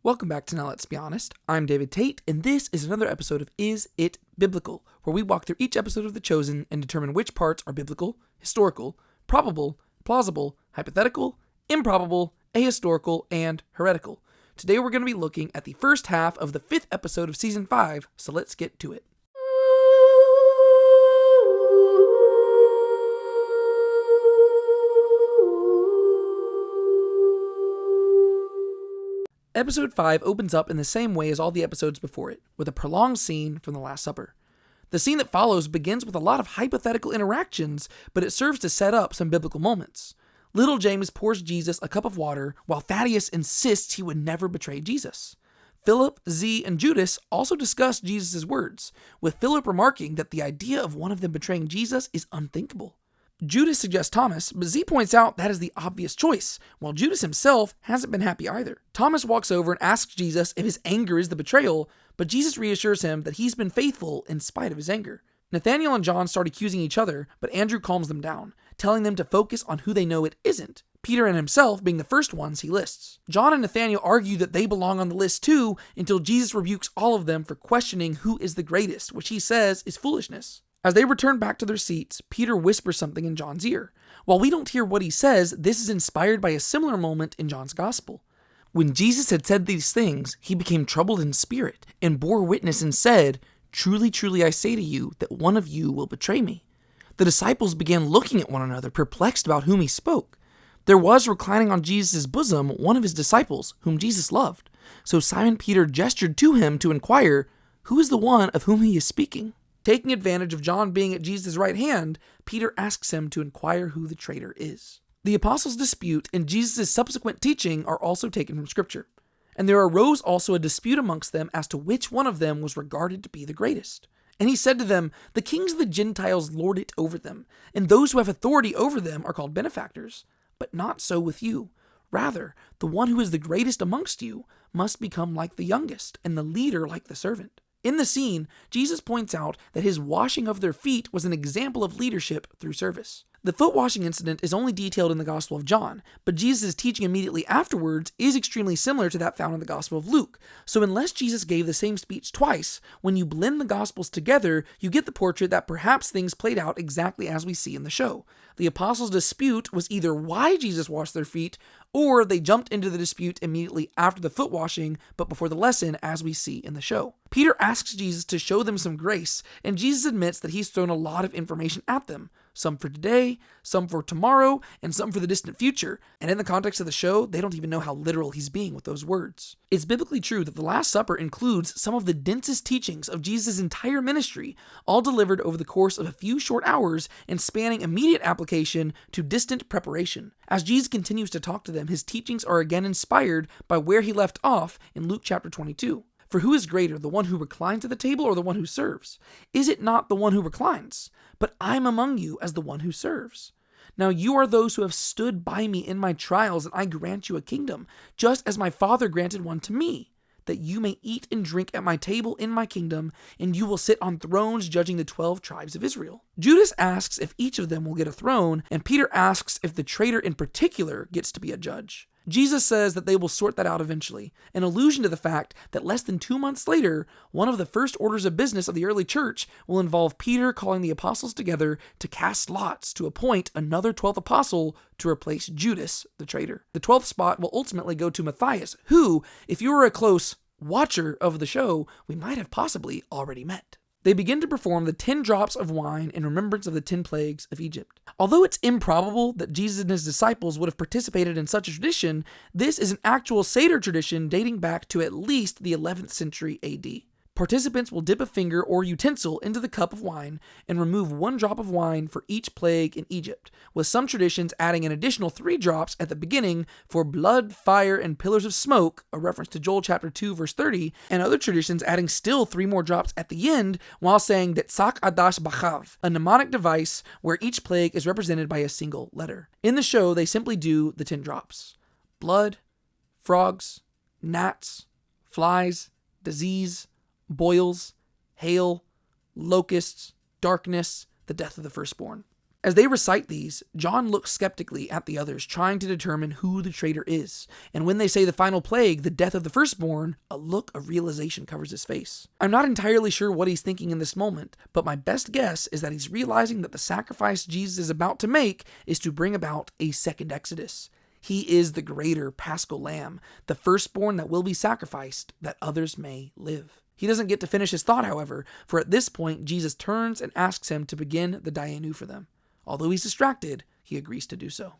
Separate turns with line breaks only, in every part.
Welcome back to Now Let's Be Honest. I'm David Tate, and this is another episode of Is It Biblical, where we walk through each episode of The Chosen and determine which parts are biblical, historical, probable, plausible, hypothetical, improbable, ahistorical, and heretical. Today we're going to be looking at the first half of the 5th episode of Season 5, so let's get to it. Episode 5 opens up in the same way as all the episodes before it, with a prolonged scene from the Last Supper. The scene that follows begins with a lot of hypothetical interactions, but it serves to set up some biblical moments. Little James pours Jesus a cup of water, while Thaddeus insists he would never betray Jesus. Philip, Z, and Judas also discuss Jesus' words, with Philip remarking that the idea of one of them betraying Jesus is unthinkable. Judas suggests Thomas, but Z points out that is the obvious choice, while Judas himself hasn't been happy either. Thomas walks over and asks Jesus if his anger is the betrayal, but Jesus reassures him that he's been faithful in spite of his anger. Nathanael and John start accusing each other, but Andrew calms them down, telling them to focus on who they know it isn't, Peter and himself being the first ones he lists. John and Nathanael argue that they belong on the list too, until Jesus rebukes all of them for questioning who is the greatest, which he says is foolishness. As they return back to their seats, Peter whispers something in John's ear. While we don't hear what he says, this is inspired by a similar moment in John's Gospel. When Jesus had said these things, he became troubled in spirit and bore witness and said, "Truly, truly, I say to you that one of you will betray me." The disciples began looking at one another, perplexed about whom he spoke. There was reclining on Jesus' bosom one of his disciples, whom Jesus loved. So Simon Peter gestured to him to inquire, "Who is the one of whom he is speaking?" Taking advantage of John being at Jesus' right hand, Peter asks him to inquire who the traitor is. The apostles' dispute and Jesus' subsequent teaching are also taken from Scripture. And there arose also a dispute amongst them as to which one of them was regarded to be the greatest. And he said to them, "The kings of the Gentiles lord it over them, and those who have authority over them are called benefactors. But not so with you. Rather, the one who is the greatest amongst you must become like the youngest, and the leader like the servant." In the scene, Jesus points out that his washing of their feet was an example of leadership through service. The foot washing incident is only detailed in the Gospel of John, but Jesus' teaching immediately afterwards is extremely similar to that found in the Gospel of Luke. So unless Jesus gave the same speech twice, when you blend the Gospels together, you get the portrait that perhaps things played out exactly as we see in the show. The apostles' dispute was either why Jesus washed their feet, or they jumped into the dispute immediately after the foot washing, but before the lesson, as we see in the show. Peter asks Jesus to show them some grace, and Jesus admits that he's thrown a lot of information at them. Some for today, some for tomorrow, and some for the distant future. And in the context of the show, they don't even know how literal he's being with those words. It's biblically true that the Last Supper includes some of the densest teachings of Jesus' entire ministry, all delivered over the course of a few short hours and spanning immediate application to distant preparation. As Jesus continues to talk to them, his teachings are again inspired by where he left off in Luke chapter 22. For who is greater, the one who reclines at the table or the one who serves? Is it not the one who reclines? But I am among you as the one who serves. Now you are those who have stood by me in my trials, and I grant you a kingdom, just as my Father granted one to me, that you may eat and drink at my table in my kingdom, and you will sit on thrones judging the 12 tribes of Israel. Judas asks if each of them will get a throne, and Peter asks if the traitor in particular gets to be a judge. Jesus says that they will sort that out eventually, an allusion to the fact that less than 2 months later, one of the first orders of business of the early church will involve Peter calling the apostles together to cast lots to appoint another 12th apostle to replace Judas, the traitor. The 12th spot will ultimately go to Matthias, who, if you were a close watcher of the show, we might have possibly already met. They begin to perform the 10 drops of wine in remembrance of the 10 plagues of Egypt. Although it's improbable that Jesus and his disciples would have participated in such a tradition, this is an actual Seder tradition dating back to at least the 11th century AD. Participants will dip a finger or utensil into the cup of wine and remove 1 drop of wine for each plague in Egypt, with some traditions adding an additional 3 drops at the beginning for blood, fire, and pillars of smoke, a reference to Joel chapter 2 verse 30, and other traditions adding still 3 more drops at the end while saying Detzak Adash Bachav, a mnemonic device where each plague is represented by a single letter. In the show, they simply do the 10 drops. Blood, frogs, gnats, flies, disease, boils, hail, locusts, darkness, the death of the firstborn. As they recite these, John looks skeptically at the others, trying to determine who the traitor is. And when they say the final plague, the death of the firstborn, a look of realization covers his face. I'm not entirely sure what he's thinking in this moment, but my best guess is that he's realizing that the sacrifice Jesus is about to make is to bring about a second Exodus. He is the greater Paschal Lamb, the firstborn that will be sacrificed, that others may live. He doesn't get to finish his thought, however, for at this point, Jesus turns and asks him to begin the Dayenu for them. Although he's distracted, he agrees to do so.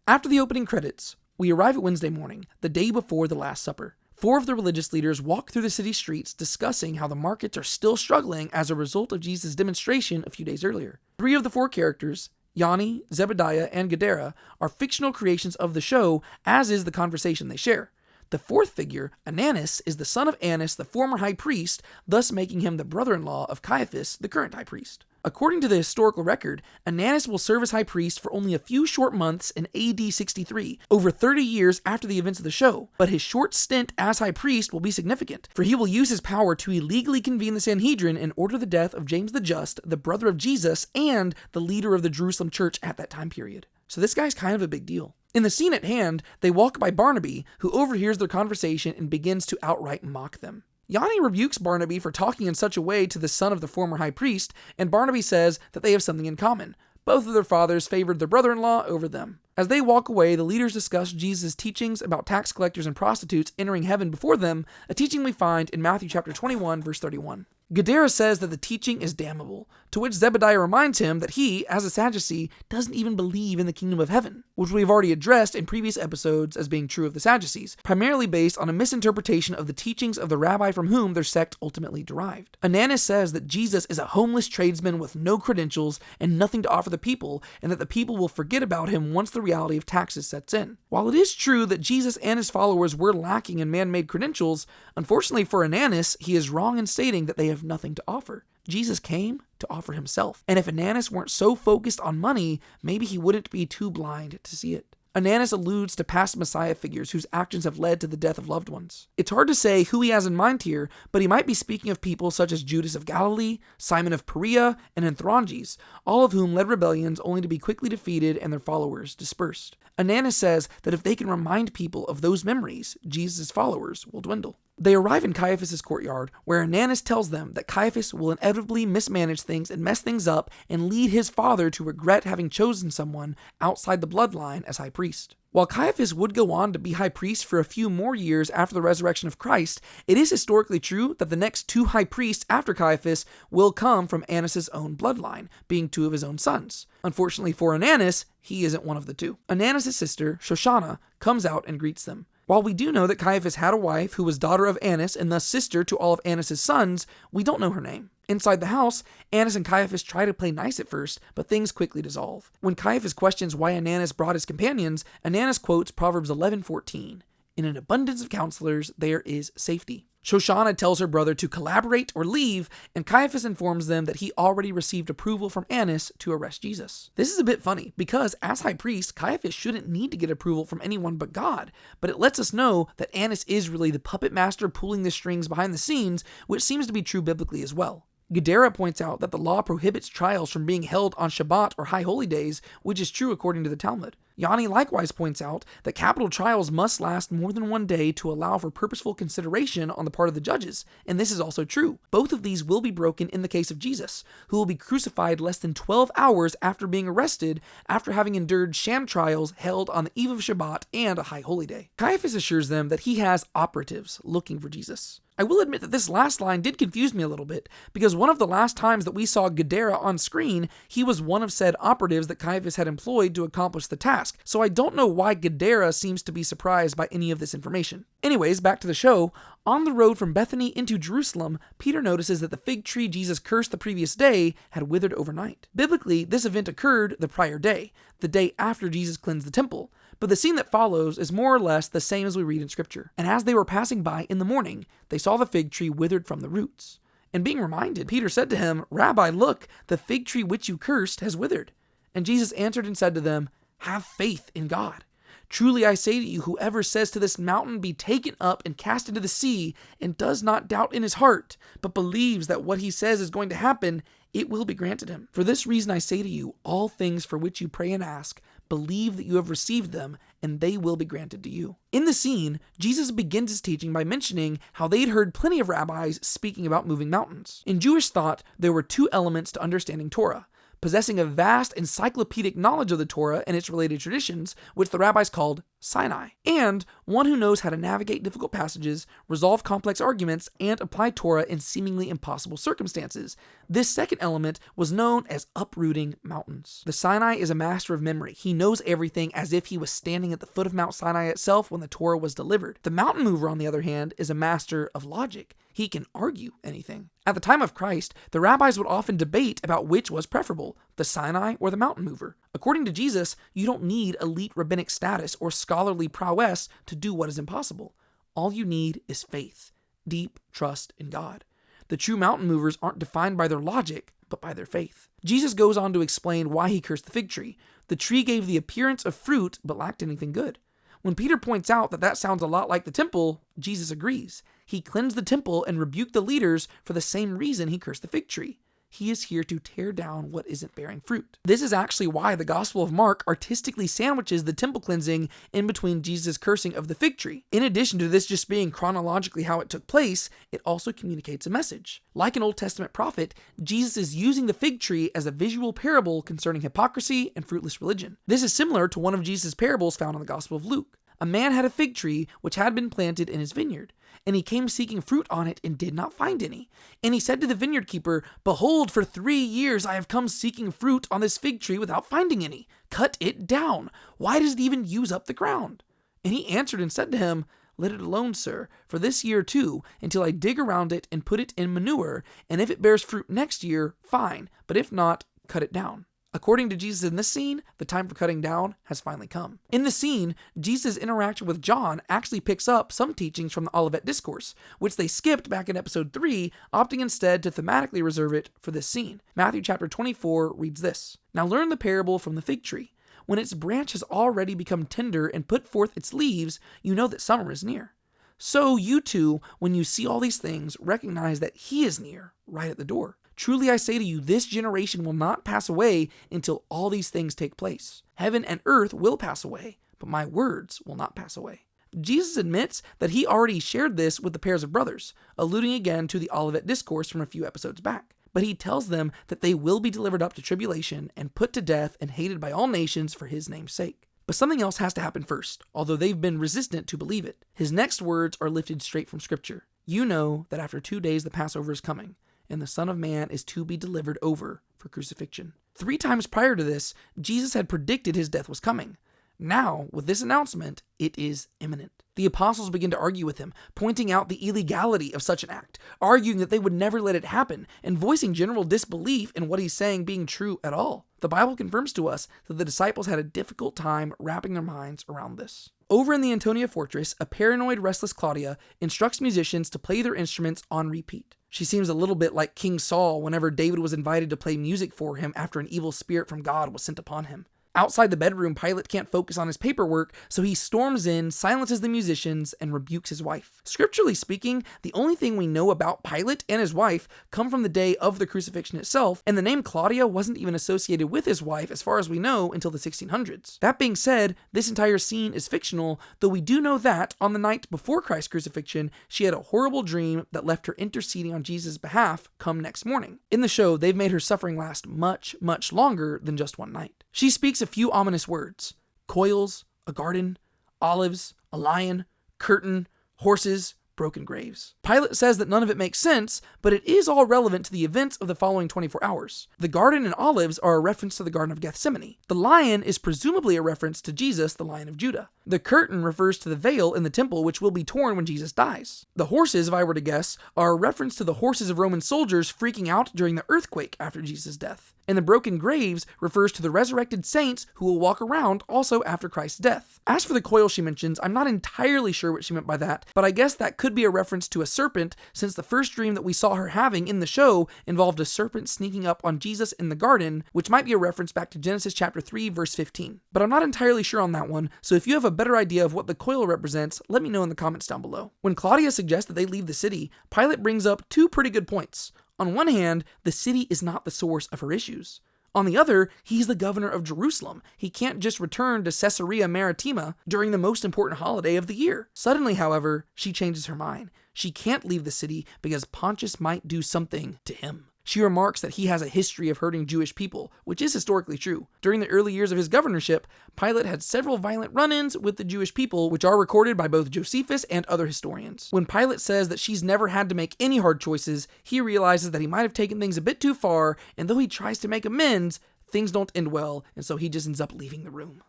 After the opening credits, we arrive at Wednesday morning, the day before the Last Supper. 4 of the religious leaders walk through the city streets discussing how the markets are still struggling as a result of Jesus' demonstration a few days earlier. 3 of the 4 characters, Yanni, Zebediah, and Gadara, are fictional creations of the show, as is the conversation they share. The 4th figure, Ananus, is the son of Annas, the former high priest, thus making him the brother-in-law of Caiaphas, the current high priest. According to the historical record, Ananus will serve as high priest for only a few short months in AD 63, over 30 years after the events of the show, but his short stint as high priest will be significant, for he will use his power to illegally convene the Sanhedrin and order the death of James the Just, the brother of Jesus, and the leader of the Jerusalem church at that time period. So this guy's kind of a big deal. In the scene at hand, they walk by Barnaby, who overhears their conversation and begins to outright mock them. Yanni rebukes Barnaby for talking in such a way to the son of the former high priest, and Barnaby says that they have something in common. Both of their fathers favored their brother-in-law over them. As they walk away, the leaders discuss Jesus' teachings about tax collectors and prostitutes entering heaven before them, a teaching we find in Matthew chapter 21, verse 31. Gadara says that the teaching is damnable, to which Zebediah reminds him that he, as a Sadducee, doesn't even believe in the kingdom of heaven, which we've already addressed in previous episodes as being true of the Sadducees, primarily based on a misinterpretation of the teachings of the rabbi from whom their sect ultimately derived. Ananus says that Jesus is a homeless tradesman with no credentials and nothing to offer the people, and that the people will forget about him once the reality of taxes sets in. While it is true that Jesus and his followers were lacking in man-made credentials, unfortunately for Ananus, he is wrong in stating that they have nothing to offer. Jesus came to offer himself, and if Ananus weren't so focused on money, maybe he wouldn't be too blind to see it. Ananus alludes to past Messiah figures whose actions have led to the death of loved ones. It's hard to say who he has in mind here, but he might be speaking of people such as Judas of Galilee, Simon of Perea, and Anthronges, all of whom led rebellions only to be quickly defeated and their followers dispersed. Ananus says that if they can remind people of those memories, Jesus' followers will dwindle. They arrive in Caiaphas' courtyard, where Ananus tells them that Caiaphas will inevitably mismanage things and mess things up and lead his father to regret having chosen someone outside the bloodline as high priest. While Caiaphas would go on to be high priest for a few more years after the resurrection of Christ, it is historically true that the next 2 high priests after Caiaphas will come from Annas' own bloodline, being 2 of his own sons. Unfortunately for Ananus, he isn't one of the 2. Ananus' sister, Shoshana, comes out and greets them. While we do know that Caiaphas had a wife who was daughter of Annas and thus sister to all of Annas' sons, we don't know her name. Inside the house, Annas and Caiaphas try to play nice at first, but things quickly dissolve. When Caiaphas questions why Ananus brought his companions, Ananus quotes Proverbs 11:14, "In an abundance of counselors there is safety." Shoshana tells her brother to collaborate or leave, and Caiaphas informs them that he already received approval from Annas to arrest Jesus. This is a bit funny, because as high priest, Caiaphas shouldn't need to get approval from anyone but God, but it lets us know that Annas is really the puppet master pulling the strings behind the scenes, which seems to be true biblically as well. Gadara points out that the law prohibits trials from being held on Shabbat or high holy days, which is true according to the Talmud. Yanni likewise points out that capital trials must last more than 1 day to allow for purposeful consideration on the part of the judges, and this is also true. Both of these will be broken in the case of Jesus, who will be crucified less than 12 hours after being arrested, after having endured sham trials held on the eve of Shabbat and a high holy day. Caiaphas assures them that he has operatives looking for Jesus. I will admit that this last line did confuse me a little bit, because one of the last times that we saw Gadara on screen, he was one of said operatives that Caiaphas had employed to accomplish the task, so I don't know why Gadara seems to be surprised by any of this information. Anyways, back to the show. On the road from Bethany into Jerusalem, Peter notices that the fig tree Jesus cursed the previous day had withered overnight. Biblically, this event occurred the prior day, the day after Jesus cleansed the temple, but the scene that follows is more or less the same as we read in Scripture. And as they were passing by in the morning, they saw the fig tree withered from the roots. And being reminded, Peter said to him, "Rabbi, look, the fig tree which you cursed has withered." And Jesus answered and said to them, "Have faith in God. Truly I say to you, whoever says to this mountain, be taken up and cast into the sea, and does not doubt in his heart, but believes that what he says is going to happen, it will be granted him. For this reason I say to you, all things for which you pray and ask, believe that you have received them, and they will be granted to you. In the scene, Jesus begins his teaching by mentioning how they'd heard plenty of rabbis speaking about moving mountains. In Jewish thought, there were two elements to understanding Torah: possessing a vast encyclopedic knowledge of the Torah and its related traditions, which the rabbis called Sinai, and one who knows how to navigate difficult passages, resolve complex arguments, and apply Torah in seemingly impossible circumstances. This second element was known as uprooting mountains. The Sinai is a master of memory. He knows everything as if he was standing at the foot of Mount Sinai itself when the Torah was delivered. The mountain mover, on the other hand, is a master of logic. He can argue anything. At the time of Christ, the rabbis would often debate about which was preferable, the Sinai or the mountain mover. According to Jesus, you don't need elite rabbinic status or scholarly prowess to do what is impossible. All you need is faith, deep trust in God. The true mountain movers aren't defined by their logic, but by their faith. Jesus goes on to explain why he cursed the fig tree. The tree gave the appearance of fruit, but lacked anything good. When Peter points out that sounds a lot like the temple, Jesus agrees. He cleansed the temple and rebuked the leaders for the same reason he cursed the fig tree. He is here to tear down what isn't bearing fruit. This is actually why the Gospel of Mark artistically sandwiches the temple cleansing in between Jesus' cursing of the fig tree. In addition to this just being chronologically how it took place, it also communicates a message. Like an Old Testament prophet, Jesus is using the fig tree as a visual parable concerning hypocrisy and fruitless religion. This is similar to one of Jesus' parables found in the Gospel of Luke. A man had a fig tree which had been planted in his vineyard, and he came seeking fruit on it and did not find any. And he said to the vineyard keeper, "Behold, for 3 years I have come seeking fruit on this fig tree without finding any. Cut it down. Why does it even use up the ground?" And he answered and said to him, "Let it alone, sir, for this year too, until I dig around it and put it in manure, and if it bears fruit next year, fine, but if not, cut it down." According to Jesus in this scene, the time for cutting down has finally come. In the scene, Jesus' interaction with John actually picks up some teachings from the Olivet Discourse, which they skipped back in episode 3, opting instead to thematically reserve it for this scene. Matthew chapter 24 reads this: "Now learn the parable from the fig tree. When its branch has already become tender and put forth its leaves, you know that summer is near. So you too, when you see all these things, recognize that he is near, right at the door. Truly I say to you, this generation will not pass away until all these things take place. Heaven and earth will pass away, but my words will not pass away." Jesus admits that he already shared this with the pairs of brothers, alluding again to the Olivet Discourse from a few episodes back. But he tells them that they will be delivered up to tribulation and put to death and hated by all nations for his name's sake. But something else has to happen first, although they've been resistant to believe it. His next words are lifted straight from Scripture. "You know that after 2 days the Passover is coming, and the Son of Man is to be delivered over for crucifixion." 3 times prior to this, Jesus had predicted his death was coming. Now, with this announcement, it is imminent. The apostles begin to argue with him, pointing out the illegality of such an act, arguing that they would never let it happen, and voicing general disbelief in what he's saying being true at all. The Bible confirms to us that the disciples had a difficult time wrapping their minds around this. Over in the Antonia fortress, a paranoid, restless Claudia instructs musicians to play their instruments on repeat. She seems a little bit like King Saul whenever David was invited to play music for him after an evil spirit from God was sent upon him. Outside the bedroom, Pilate can't focus on his paperwork, so he storms in, silences the musicians, and rebukes his wife. Scripturally speaking, the only thing we know about Pilate and his wife come from the day of the crucifixion itself, and the name Claudia wasn't even associated with his wife as far as we know until the 1600s. That being said, this entire scene is fictional, though we do know that, on the night before Christ's crucifixion, she had a horrible dream that left her interceding on Jesus' behalf come next morning. In the show, they've made her suffering last much, much longer than just one night. She speaks a few ominous words: coils, a garden, olives, a lion, curtain, horses, broken graves. Pilate says that none of it makes sense, but it is all relevant to the events of the following 24 hours. The garden and olives are a reference to the Garden of Gethsemane. The lion is presumably a reference to Jesus, the Lion of Judah. The curtain refers to the veil in the temple, which will be torn when Jesus dies. The horses, if I were to guess, are a reference to the horses of Roman soldiers freaking out during the earthquake after Jesus' death. And the broken graves refers to the resurrected saints who will walk around also after Christ's death. As for the coil she mentions, I'm not entirely sure what she meant by that, but I guess that could be a reference to a serpent, since the first dream that we saw her having in the show involved a serpent sneaking up on Jesus in the garden, which might be a reference back to Genesis chapter 3, verse 15. But I'm not entirely sure on that one, so if you have a better idea of what the coil represents, let me know in the comments down below. When Claudia suggests that they leave the city, Pilate brings up 2 pretty good points. On one hand, the city is not the source of her issues. On the other, he's the governor of Jerusalem. He can't just return to Caesarea Maritima during the most important holiday of the year. Suddenly, however, she changes her mind. She can't leave the city because Pontius might do something to him. She remarks that he has a history of hurting Jewish people, which is historically true. During the early years of his governorship, Pilate had several violent run-ins with the Jewish people, which are recorded by both Josephus and other historians. When Pilate says that she's never had to make any hard choices, he realizes that he might have taken things a bit too far, and though he tries to make amends, things don't end well, and so he just ends up leaving the room.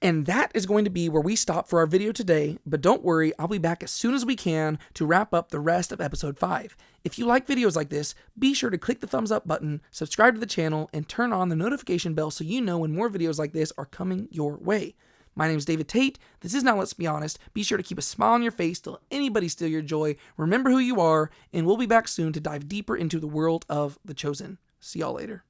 And that is going to be where we stop for our video today, but don't worry, I'll be back as soon as we can to wrap up the rest of episode 5. If you like videos like this, be sure to click the thumbs up button, subscribe to the channel, and turn on the notification bell so you know when more videos like this are coming your way. My name is David Tate. This is Now Let's Be Honest. Be sure to keep a smile on your face till anybody steal your joy. Remember who you are, and we'll be back soon to dive deeper into the world of The Chosen. See y'all later.